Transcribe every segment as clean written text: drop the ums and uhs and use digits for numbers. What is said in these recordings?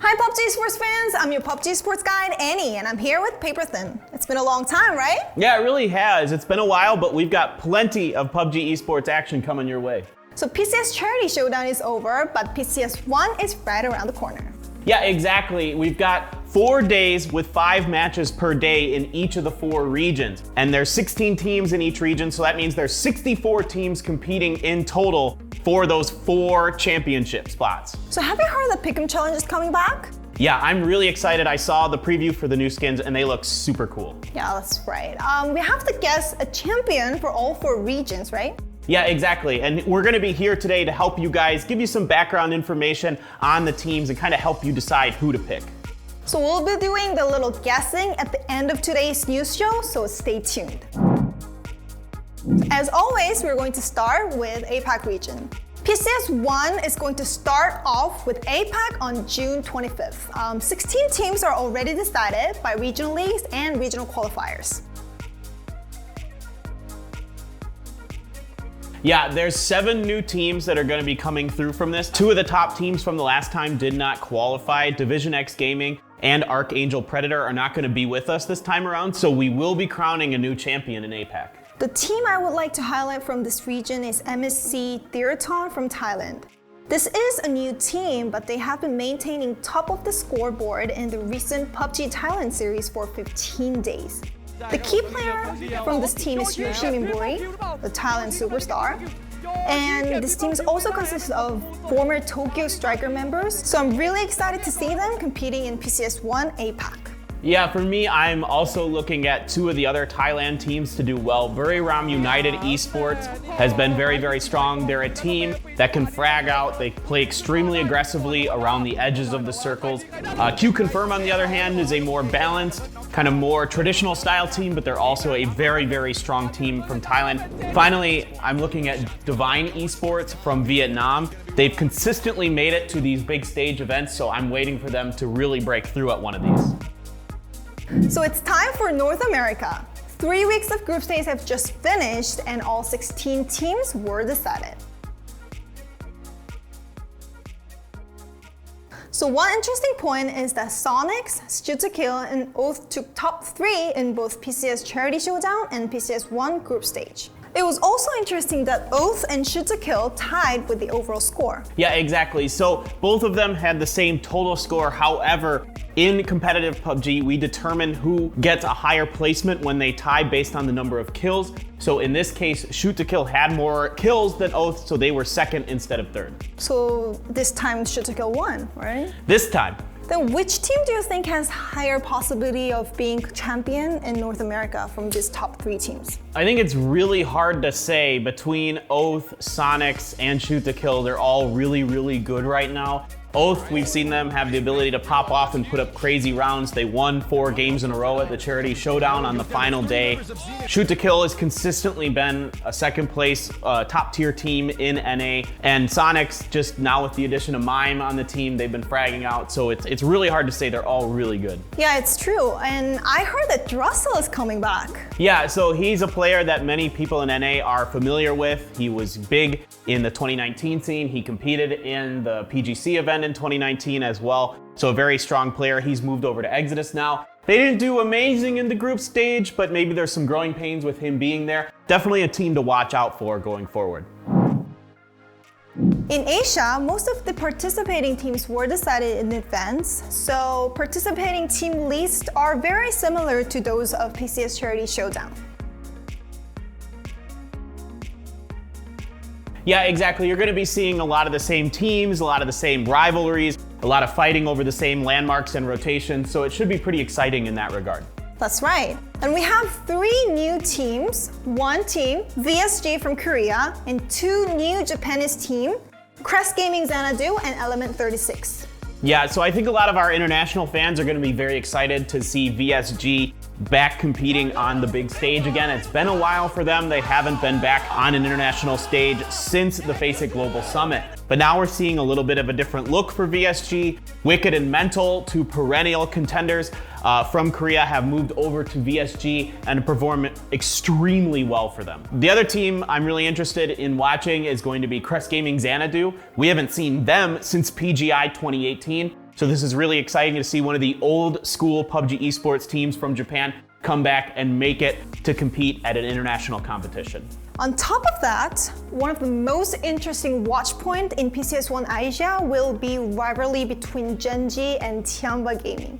Hi PUBG Esports fans, I'm your PUBG Esports guide, Annie, and I'm here with Paper Thin. It's been a long time, right? Yeah, it really has. It's been a while, but we've got plenty of PUBG Esports action coming your way. So PCS Charity Showdown is over, but PCS1 is right around the corner. Yeah, exactly. We've got 4 days with 5 matches per day in each of the 4 regions. And there's 16 teams in each region, so that means there's 64 teams competing in total for those 4 championship spots. So have you heard the Pick'em challenge is coming back? Yeah, I'm really excited. I saw the preview for the new skins and they look super cool. Yeah, that's right. We have to guess a champion for all 4 regions, right? Yeah, exactly. And we're going to be here today to help you guys, give you some background information on the teams and kind of help you decide who to pick. So we'll be doing the little guessing at the end of today's news show, so stay tuned. As always, we're going to start with APAC region. PCS1 is going to start off with APAC on June 25th. 16 teams are already decided by regional leagues and regional qualifiers. Yeah, there's 7 new teams that are going to be coming through from this. 2 of the top teams from the last time did not qualify. Division X Gaming and Archangel Predator are not going to be with us this time around, so we will be crowning a new champion in APAC. The team I would like to highlight from this region is MSC Theraton from Thailand. This is a new team, but they have been maintaining top of the scoreboard in the recent PUBG Thailand series for 15 days. The key player from this team is Yoshi Mimburi, the Thailand superstar. And this team also consists of former Tokyo Striker members, so I'm really excited to see them competing in PCS1 APAC. Yeah, for me, I'm also looking at 2 of the other Thailand teams to do well. Buriram United Esports has been very, very strong. They're a team that can frag out. They play extremely aggressively around the edges of the circles. Q Confirm, on the other hand, is a more balanced, kind of more traditional style team, but they're also a very, very strong team from Thailand. Finally, I'm looking at Divine Esports from Vietnam. They've consistently made it to these big stage events, so I'm waiting for them to really break through at one of these. So it's time for North America. 3 weeks of group stages have just finished and all 16 teams were decided. So one interesting point is that Sonics, Shoot to Kill, and Oath took top 3 in both PCS Charity Showdown and PCS1 group stage. It was also interesting that Oath and Shoot to Kill tied with the overall score. Yeah, exactly. So both of them had the same total score. However, in competitive PUBG, we determine who gets a higher placement when they tie based on the number of kills. So in this case, Shoot to Kill had more kills than Oath, so they were 2nd instead of 3rd. So this time Shoot to Kill won, right? This time. Then which team do you think has higher possibility of being champion in North America from these top 3 teams? I think it's really hard to say. Between Oath, Sonics, and Shoot to Kill, they're all really, really good right now. Oath, we've seen them have the ability to pop off and put up crazy rounds. They won 4 games in a row at the Charity Showdown on the final day. Shoot to Kill has consistently been a 2nd place top tier team in NA. And Sonics, just now with the addition of Mime on the team, they've been fragging out. So it's really hard to say. They're all really good. Yeah, it's true. And I heard that Drussel is coming back. Yeah, so he's a player that many people in NA are familiar with. He was big in the 2019 scene. He competed in the PGC event in 2019 as well. So a very strong player. He's moved over to Exodus now. They didn't do amazing in the group stage, but maybe there's some growing pains with him being there. Definitely a team to watch out for going forward. In Asia, most of the participating teams were decided in advance, so participating team lists are very similar to those of PCS Charity Showdown. Yeah, exactly. You're going to be seeing a lot of the same teams, a lot of the same rivalries, a lot of fighting over the same landmarks and rotations, so it should be pretty exciting in that regard. That's right. And we have 3 new teams. 1 team, VSG from Korea, and 2 new Japanese team, Crest Gaming Xanadu and Element 36. Yeah, so I think a lot of our international fans are going to be very excited to see VSG back competing on the big stage again. It's been a while for them. They haven't been back on an international stage since the Face It Global Summit. But now we're seeing a little bit of a different look for VSG. Wicked and Mental, 2 perennial contenders from Korea, have moved over to VSG and perform extremely well for them. The other team I'm really interested in watching is going to be Crest Gaming Xanadu. We haven't seen them since PGI 2018. So this is really exciting to see one of the old school PUBG esports teams from Japan come back and make it to compete at an international competition. On top of that, one of the most interesting watch point in PCS1 Asia will be rivalry between gen.g and Tianba Gaming.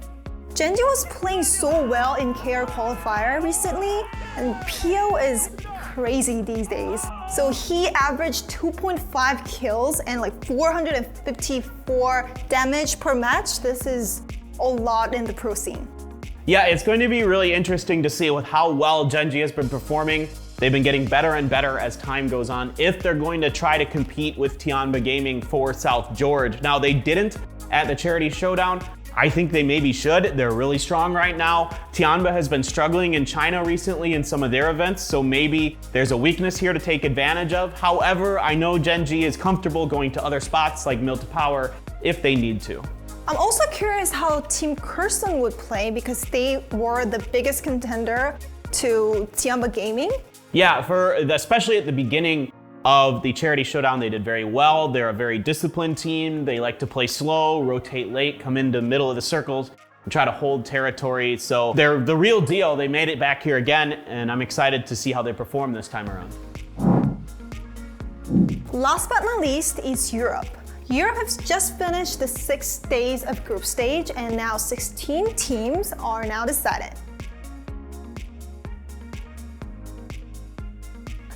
gen.g was playing so well in KR qualifier recently, and PO is crazy these days. So he averaged 2.5 kills and like 454 damage per match. This is a lot in the pro scene. Yeah, it's going to be really interesting to see with how well gen.g has been performing. They've been getting better and better as time goes on, if they're going to try to compete with Tianba Gaming for South George. Now, they didn't at the Charity Showdown. I think they maybe should. They're really strong right now. Tianba has been struggling in China recently in some of their events, so maybe there's a weakness here to take advantage of. However, I know gen.g is comfortable going to other spots like Mill to Power if they need to. I'm also curious how Team Kirsten would play because they were the biggest contender to Tianba Gaming. Yeah, especially at the beginning of the Charity Showdown, they did very well. They're a very disciplined team. They like to play slow, rotate late, come into the middle of the circles, and try to hold territory. So they're the real deal. They made it back here again, and I'm excited to see how they perform this time around. Last but not least is Europe. Europe has just finished the 6 days of group stage, and now 16 teams are now decided.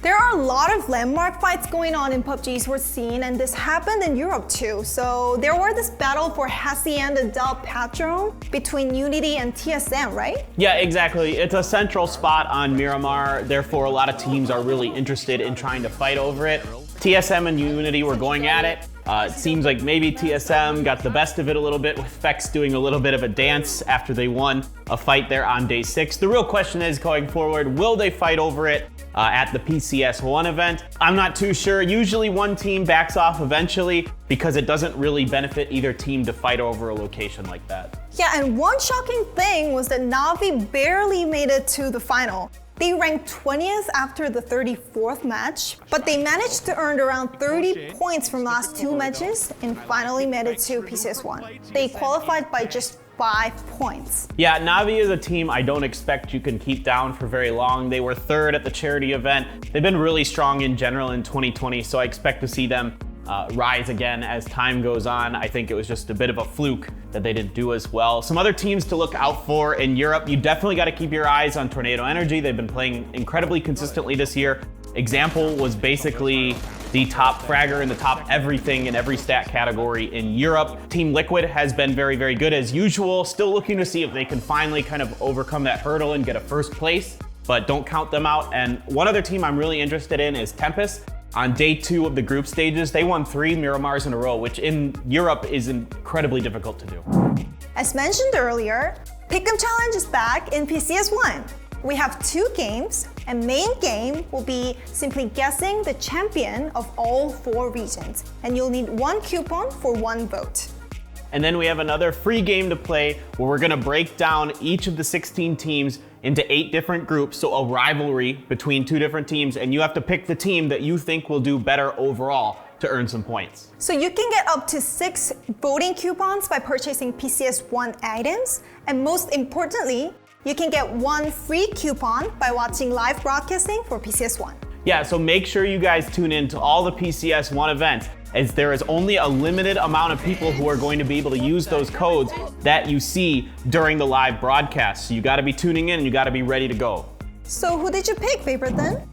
There are a lot of landmark fights going on in PUBG esports scene, and this happened in Europe too. So there were this battle for Hacienda del Patron between Unity and TSM, right? Yeah, exactly. It's a central spot on Miramar, therefore a lot of teams are really interested in trying to fight over it. TSM and Unity were going at it. It seems like maybe TSM got the best of it a little bit, with Fex doing a little bit of a dance after they won a fight there on day 6. The real question is, going forward, will they fight over it at the PCS1 event? I'm not too sure. Usually one team backs off eventually because it doesn't really benefit either team to fight over a location like that. Yeah, and one shocking thing was that Na'Vi barely made it to the final. They ranked 20th after the 34th match, but they managed to earn around 30 points from last 2 matches and finally made it to PCS1. They qualified by just 5 points. Yeah, Na'Vi is a team I don't expect you can keep down for very long. They were 3rd at the charity event. They've been really strong in general in 2020, so I expect to see them rise again as time goes on. I think it was just a bit of a fluke that they didn't do as well. Some other teams to look out for in Europe, you definitely got to keep your eyes on Tornado Energy. They've been playing incredibly consistently this year. Example was basically the top fragger in the top everything in every stat category in Europe. Team Liquid has been very, very good as usual. Still looking to see if they can finally kind of overcome that hurdle and get a 1st place, but don't count them out. And one other team I'm really interested in is Tempest. On day 2 of the group stages, they won 3 Miramars in a row, which in Europe is incredibly difficult to do. As mentioned earlier, Pick'em Challenge is back in PCS1. We have 2 games, and main game will be simply guessing the champion of all 4 regions, and you'll need 1 coupon for 1 vote. And then we have another free game to play where we're gonna break down each of the 16 teams into 8 different groups, so a rivalry between 2 different teams, and you have to pick the team that you think will do better overall to earn some points. So you can get up to 6 voting coupons by purchasing PCS1 items, and most importantly, you can get 1 free coupon by watching live broadcasting for PCS1. Yeah, so make sure you guys tune in to all the PCS1 events, as there is only a limited amount of people who are going to be able to use those codes that you see during the live broadcast. So you gotta be tuning in and you gotta be ready to go. So who did you pick, favorite then?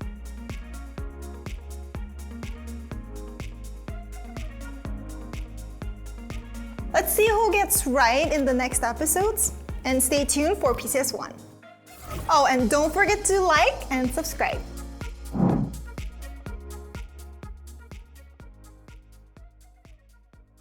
Let's see who gets right in the next episodes, and stay tuned for PCS1. Oh, and don't forget to like and subscribe.